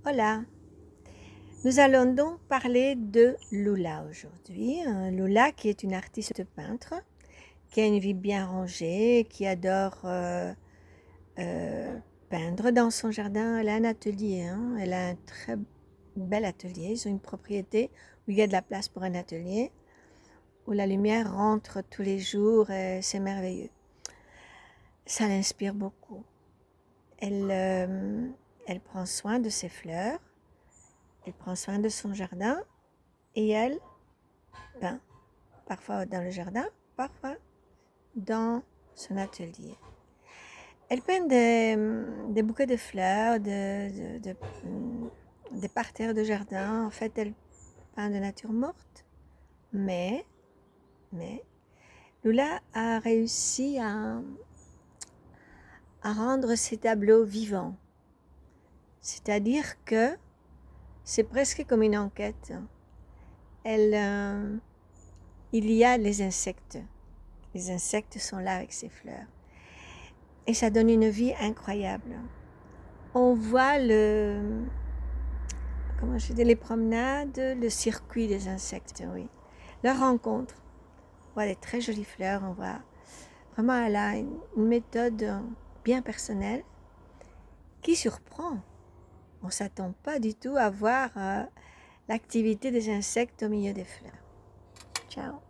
Hola, nous allons donc parler de Lula aujourd'hui. Lula qui est une artiste peintre, qui a une vie bien rangée, qui adore euh, peindre dans son jardin. Elle a un atelier, elle a un très bel atelier. Ils ont une propriété où il y a de la place pour un atelier, où la lumière rentre tous les jours et c'est merveilleux. Ça l'inspire beaucoup. Elle prend soin de ses fleurs, elle prend soin de son jardin et elle peint, parfois dans le jardin, parfois dans son atelier. Elle peint des bouquets de fleurs, des parterres de jardin. En fait, elle peint de nature morte, mais Lula a réussi à rendre ses tableaux vivants. C'est-à-dire que c'est presque comme une enquête. Il y a les insectes. Les insectes sont là avec ses fleurs. Et ça donne une vie incroyable. On voit les promenades, le circuit des insectes, oui. Leur rencontre. On voit des très jolies fleurs, on voit vraiment elle a une méthode bien personnelle qui surprend. On ne s'attend pas du tout à voir l'activité des insectes au milieu des fleurs. Ciao.